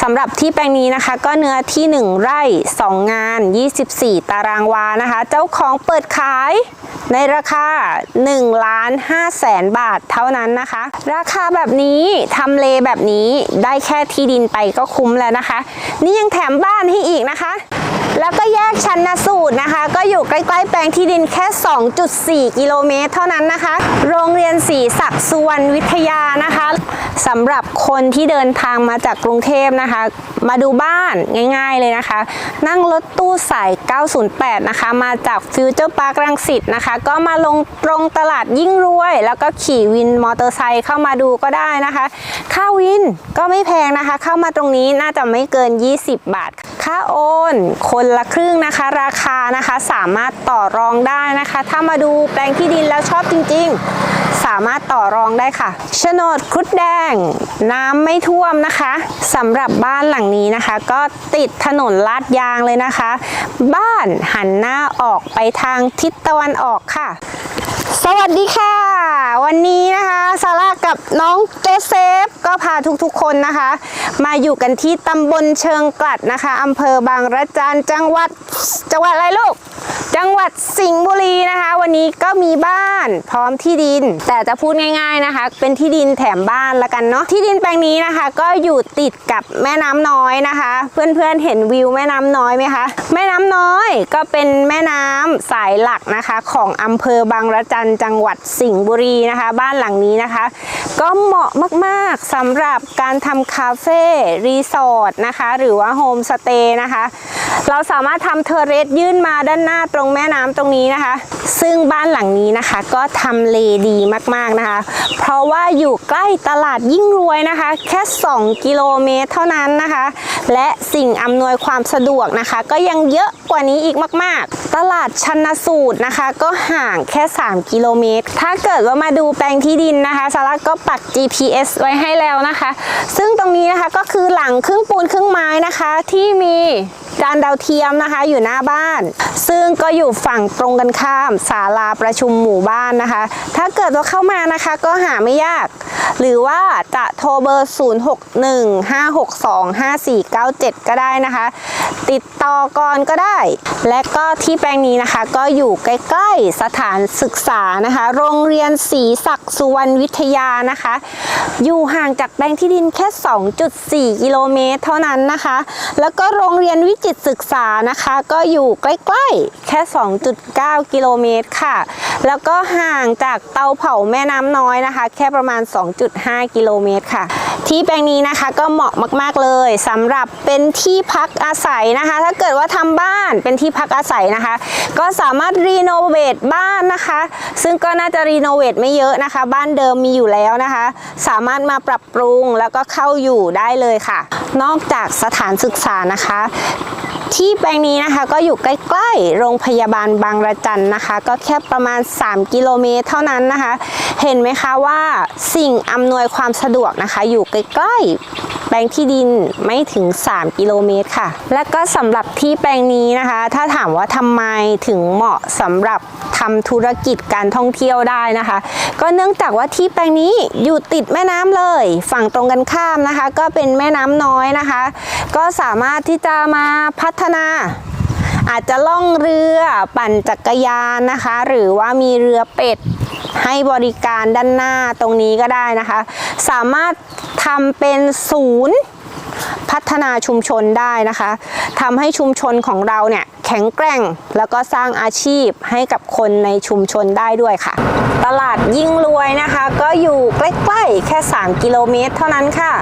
สำหรับที่แปลงนี้นะคะก็เนื้อที่1ไร่2งาน24ตารางวานะคะเจ้าของเปิดขายในราคา1,500,000 บาทเท่านั้นนะคะราคาแบบนี้ทำเลแบบนี้ได้แค่ที่ดินไปก็คุ้มแล้วนะคะนี่ยังแถมบ้านให้อีกนะคะแล้วก็แยกชันสูตรนะคะก็อยู่ใกล้ๆแปลงที่ดินแค่ 2.4 กิโลเมตรเท่านั้นนะคะโรงเรียนศรีศักดิ์สุวรรณวิทยานะคะสำหรับคนที่เดินทางมาจากกรุงเทพนะคะมาดูบ้านง่ายๆเลยนะคะนั่งรถตู้สาย908นะคะมาจากฟิวเจอร์พาร์ครังสิตนะคะก็มาลงตรงตลาดยิ่งรวยแล้วก็ขี่วินมอเตอร์ไซค์เข้ามาดูก็ได้นะคะค่าวินก็ไม่แพงนะคะเข้ามาตรงนี้น่าจะไม่เกิน20 บาทค่าโอนคนละครึ่งนะคะราคานะคะสามารถต่อรองได้นะคะถ้ามาดูแปลงที่ดินแล้วชอบจริงๆสามารถต่อรองได้ค่ะโฉนดครุฑแดงน้ำไม่ท่วมนะคะสำหรับบ้านหลังนี้นะคะก็ติดถนนลาดยางเลยนะคะบ้านหันหน้าออกไปทางทิศตะวันออกค่ะสวัสดีค่ะวันนี้นะคะซาร่ากับน้องโจเซฟก็พาทุกๆคนนะคะมาอยู่กันที่ตำบลเชิงกลัดนะคะอำเภอบางระจันจังหวัดอะไรลูกจังหวัดสิงห์บุรีนะคะวันนี้ก็มีบ้านพร้อมที่ดินแต่จะพูดง่ายๆนะคะเป็นที่ดินแถมบ้านละกันเนาะที่ดินแปลงนี้นะคะก็อยู่ติดกับแม่น้ำน้อยนะคะเพื่อนๆเห็นวิวแม่น้ำน้อยไหมคะแม่น้ำน้อยก็เป็นแม่น้ำสายหลักนะคะของอำเภอบางระจันจังหวัดสิงห์บุรีนะคะบ้านหลังนี้นะคะก็เหมาะมากๆสำหรับการทำคาเฟ่รีสอร์ทนะคะหรือว่าโฮมสเตย์นะคะเราสามารถทำเทอร์เรสยื่นมาด้านหน้าตรงแม่น้ำตรงนี้นะคะซึ่งบ้านหลังนี้นะคะก็ทำเลดีมากๆนะคะเพราะว่าอยู่ใกล้ตลาดยิ่งรวยนะคะแค่2 กิโลเมตรเท่านั้นนะคะและสิ่งอำนวยความสะดวกนะคะก็ยังเยอะกว่านี้อีกมากๆตลาดชันสูตรนะคะก็ห่างแค่3 กิโลเมตรถ้าเกิดว่ามาดูแปลงที่ดินนะคะซาร่าก็ปัก GPS ไว้ให้แล้วนะคะซึ่งตรงนี้นะคะก็คือหลังครึ่งปูนครึ่งไม้นะคะที่มีจานดาวเทียมนะคะอยู่หน้าบ้านซึ่งก็อยู่ฝั่งตรงกันข้ามศาลาประชุมหมู่บ้านนะคะถ้าเกิดว่าเข้ามานะคะก็หาไม่ยากหรือว่าจะโทรเบอร์0615625497ก็ได้นะคะติดต่อก่อนก็ได้และก็ที่แปลงนี้นะคะก็อยู่ใกล้ๆสถานศึกษานะคะโรงเรียนศรีศักดิ์สุวรรณวิทยานะคะอยู่ห่างจากแปลงที่ดินแค่ 2.4 กิโลเมตรเท่านั้นนะคะแล้วก็โรงเรียนวิจิตรศึกษานะคะก็อยู่ใกล้ๆแค่ 2.9 กิโลเมตรค่ะแล้วก็ห่างจากเตาเผาแม่น้ำน้อยนะคะแค่ประมาณ 2.5 กิโลเมตรค่ะที่แปลงนี้นะคะก็เหมาะมากๆเลยสำหรับเป็นที่พักอาศัยนะคะถ้าเกิดว่าทำบ้านเป็นที่พักอาศัยนะคะก็สามารถรีโนเวทบ้านนะคะซึ่งก็น่าจะรีโนเวทไม่เยอะนะคะบ้านเดิมมีอยู่แล้วนะคะสามารถมาปรับปรุงแล้วก็เข้าอยู่ได้เลยค่ะนอกจากสถานศึกษานะคะที่แปลงนี้นะคะก็อยู่ใกล้ๆโรงพยาบาลบางระจันนะคะก็แค่ประมาณ3 กิโลเมตรเท่านั้นนะคะเห็นไหมคะว่าสิ่งอำนวยความสะดวกนะคะอยู่ใกล้ๆแปลงที่ดินไม่ถึง3 กิโลเมตรค่ะและก็สำหรับที่แปลงนี้นะคะถ้าถามว่าทำไมถึงเหมาะสำหรับทำธุรกิจการท่องเที่ยวได้นะคะก็เนื่องจากว่าที่แปลงนี้อยู่ติดแม่น้ำเลยฝั่งตรงกันข้ามนะคะก็เป็นแม่น้ำน้อยนะคะก็สามารถที่จะมาพัฒนาอาจจะล่องเรือปั่นจักรยานนะคะหรือว่ามีเรือเป็ดให้บริการด้านหน้าตรงนี้ก็ได้นะคะสามารถทำเป็นศูนย์พัฒนาชุมชนได้นะคะทำให้ชุมชนของเราเนี่ยแข็งแกร่งแล้วก็สร้างอาชีพให้กับคนในชุมชนได้ด้วยค่ะตลาดยิ่งรวยนะคะก็อยู่ใกล้ๆแค่3 กิโลเมตรเท่านั้นค่ะ